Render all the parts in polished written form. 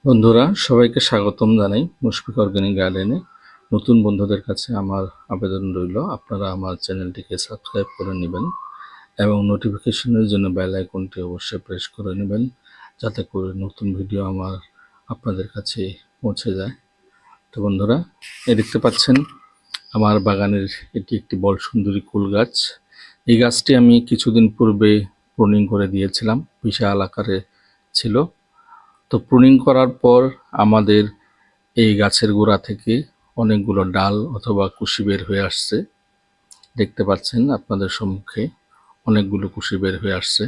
বন্ধুরা সবাইকে স্বাগতম জানাই মুশফিক অর্গানিক গার্ডেনে। নতুন বন্ধুদের কাছে আমার আবেদন রইল, আপনারা আমার চ্যানেলটিকে সাবস্ক্রাইব করে নেবেন এবং নোটিফিকেশনের জন্য বেল আইকনটি অবশ্যই প্রেস করে নেবেন, যাতে করে নতুন ভিডিও আপনাদের কাছে পৌঁছে যায়। তো বন্ধুরা, দেখতে পাচ্ছেন আমার বাগানের এটি একটি বল সুন্দরী কুল গাছ। এই গাছটি আমি কিছুদিন পূর্বে প্রুনিং করে দিয়েছিলাম, বিশাল আকারে ছিল। তো প্রুনিং করার পর আমাদের এই গাছের গোড়া থেকে অনেকগুলো ডাল অথবা কুশি বের হয়ে আসছে। দেখতে পাচ্ছেন আপনাদের সম্মুখে অনেকগুলো কুশি বের হয়ে আসছে।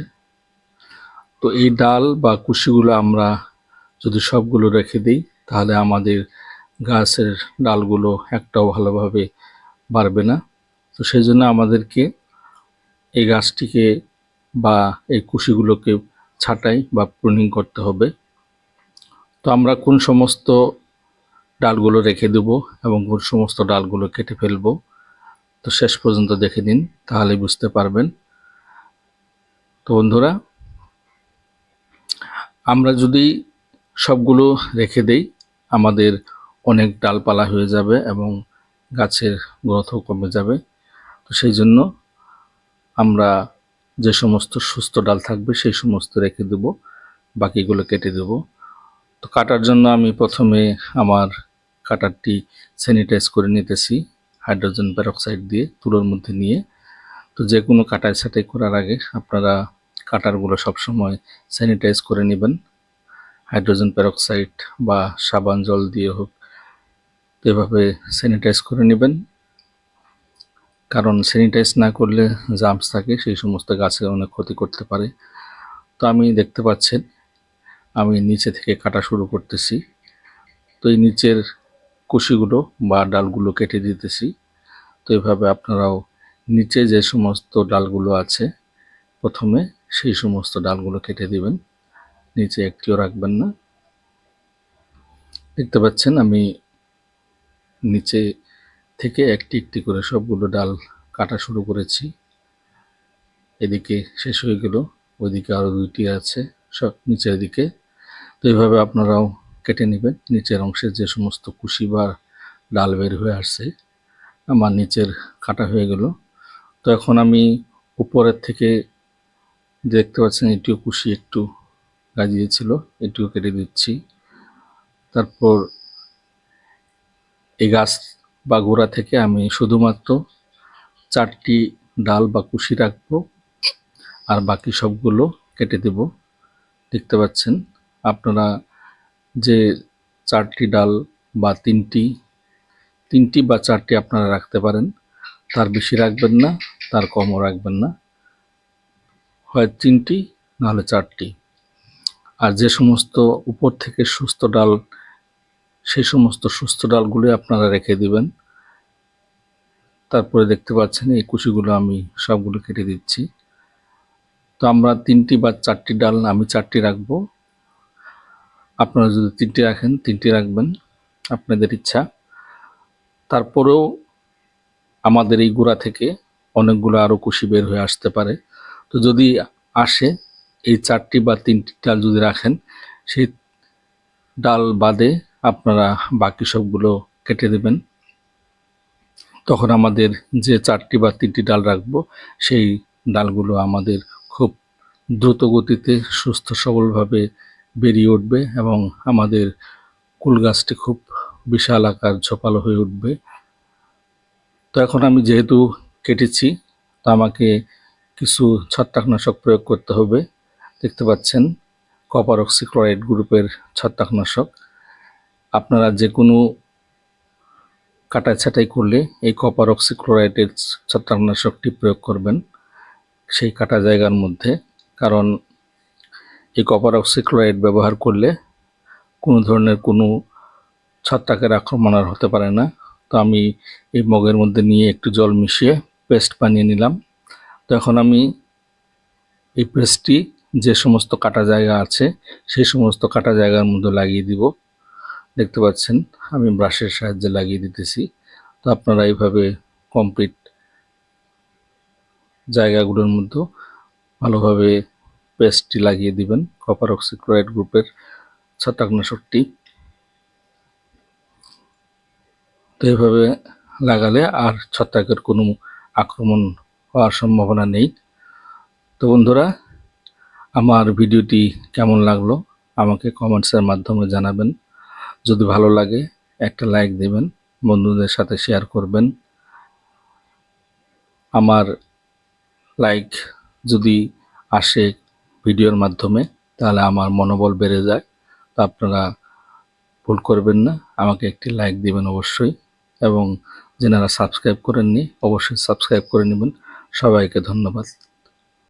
তো এই ডাল বা কুশিগুলো আমরা যদি সবগুলো রেখে দিই, তাহলে আমাদের গাছের ডালগুলো একটাও ভালোভাবে বাড়বে না। তো সেই জন্য আমাদেরকে এই গাছটিকে বা এই কুশিগুলোকে ছাঁটাই বা প্রুনিং করতে হবে। তো আমরা কোন সমস্ত ডালগুলো রেখে দেব এবং কোন সমস্ত ডালগুলো কেটে ফেলবো, তো শেষ পর্যন্ত দেখে নিন, তাহলে বুঝতে পারবেন। তো বন্ধুরা, আমরা যদি সবগুলো রেখে দেই, আমাদের অনেক ডালপালা হয়ে যাবে এবং গাছের গ্রোথও কমে যাবে। তো সেই জন্য আমরা যে সমস্ত সুস্থ ডাল থাকবে সেই সমস্ত রেখে দেব, বাকিগুলো কেটে দেব। তো কাটার জন্য আমি প্রথমে আমার কাটারটি স্যানিটাইজ করে নিতেছি হাইড্রোজেন পেরক্সাইড দিয়ে তুলোর মধ্যে নিয়ে। তো যে কোনো কাটাই ছাঁটাই করার আগে আপনারা কাটারগুলো সবসময় স্যানিটাইজ করে নেবেন, হাইড্রোজেন পেরক্সাইড বা সাবান জল দিয়ে হোক। তো এভাবে স্যানিটাইজ করে নেবেন, কারণ স্যানিটাইজ না করলে জার্মস থাকে, সেই সমস্ত গাছের অনেক ক্ষতি করতে পারে। তো আমি দেখতে পাচ্ছেন আমি নিচে থেকে কাটা শুরু করতেছি। তো এই নিচের কুশিগুলো বা ডালগুলো কেটে দিতেছি। তো এভাবে আপনারাও নিচে যে সমস্ত ডালগুলো আছে প্রথমে সেই সমস্ত ডালগুলো কেটে দিবেন, নিচে একটিও রাখবেন না। দেখতে পাচ্ছেন আমি নিচে থেকে একটি একটি করে সবগুলো ডাল কাটা শুরু করেছি। এদিকে শেষ হয়ে গেল, ওইদিকে আরও দুইটি আছে সব নিচের দিকে। তো এইভাবে আপনারাও কেটে নেবেন। নিচের অংশের যে সমস্ত কুশি বা ডাল বের হয়ে আসছে আমার নিচের কাটা হয়ে গেল। তো এখন আমি উপরের থেকে দেখতে পাচ্ছেন এটিও কুশি একটু গাজিয়েছিল, এটিও কেটে দিচ্ছি। তারপর এই গাছ বা গোড়া থেকে আমি শুধুমাত্র 4টি ডাল বা কুশি রাখবো, আর বাকি সবগুলো কেটে দেব। দেখতে পাচ্ছেন আপনারা যে 4টি ডাল বা তিনটি বা 4টি আপনারা রাখতে পারেন, তার বেশি রাখবেন না, তার কমও রাখবেন না, হয় 3টি নাহলে 4টি। আর যে সমস্ত উপর থেকে সুস্থ ডাল সেই সমস্ত সুস্থ ডালগুলো আপনারা রেখে দিবেন। তারপরে দেখতে পাচ্ছেন এই কুশিগুলো আমি সবগুলো কেটে দিচ্ছি। তো আমরা 3টি বা 4টি ডাল, আমি 4টি রাখবো, আপনারা যদি 3টি রাখেন 3টি রাখবেন, আপনাদের ইচ্ছা। তারপরেও আমাদের এই গোড়া থেকে অনেকগুলো আরও কুশি বের হয়ে আসতে পারে। তো যদি আসে, এই 4টি বা 3টি ডাল যদি রাখেন, সেই ডাল বাদে আপনারা বাকি সবগুলো কেটে দেবেন। তখন আমাদের যে 4টি বা 3টি ডাল রাখবো সেই ডালগুলো আমাদের খুব দ্রুত গতিতে সুস্থ সবলভাবে বেরিয়ে উঠবে এবং আমাদের কুল গাছটি খুব বিশাল আকার ঝোপালো হয়ে উঠবে। তো এখন আমি যেহেতু কেটেছি, তো আমাকে কিছু ছত্রাকনাশক প্রয়োগ করতে হবে। দেখতে পাচ্ছেন কপার অক্সিক্লোরাইড গ্রুপের ছত্রাকনাশক। আপনারা যে কোনো কাটাই ছাঁটাই করলে এই কপার অক্সিক্লোরাইডের ছত্রাকনাশকটি প্রয়োগ করবেন সেই কাটা জায়গার মধ্যে, কারণ এই কপার অক্সিক্লোরাইড ব্যবহার করলে কোনো ধরনের কোনো ছত্রাকের আক্রমণ আর হতে পারে না। তো আমি এই মগের মধ্যে নিয়ে একটু জল মিশিয়ে পেস্ট বানিয়ে নিলাম। তো এখন আমি এই পেস্টটি যে সমস্ত কাটা জায়গা আছে সেই সমস্ত কাটা জায়গার মধ্যে লাগিয়ে দিব। দেখতে পাচ্ছেন আমি ব্রাশের সাহায্যে লাগিয়ে দিতেছি। তো আপনারা এইভাবে কমপ্লিট জায়গাগুলোর মধ্যে ভালোভাবে পেস্টটি লাগিয়ে দিবেন কপার অক্সিক্লোরাইড গ্রুপের ছত্রাকনাশকটি। তো এভাবে লাগালে আর ছত্রাকের কোনো আক্রমণ হওয়ার সম্ভাবনা নেই। তো বন্ধুরা, আমার ভিডিওটি কেমন লাগলো আমাকে কমেন্টসের মাধ্যমে জানাবেন। যদি ভালো লাগে একটা লাইক দেবেন, বন্ধুদের সাথে শেয়ার করবেন। আমার লাইক যদি আসে ভিডিওর মাধ্যমে তাহলে আমার মনোবল বেড়ে যায়। তো আপনারা ভুল করবেন না, আমাকে একটি লাইক দিবেন অবশ্যই, এবং যারা সাবস্ক্রাইব করেননি অবশ্যই সাবস্ক্রাইব করে নেবেন। সবাইকে ধন্যবাদ।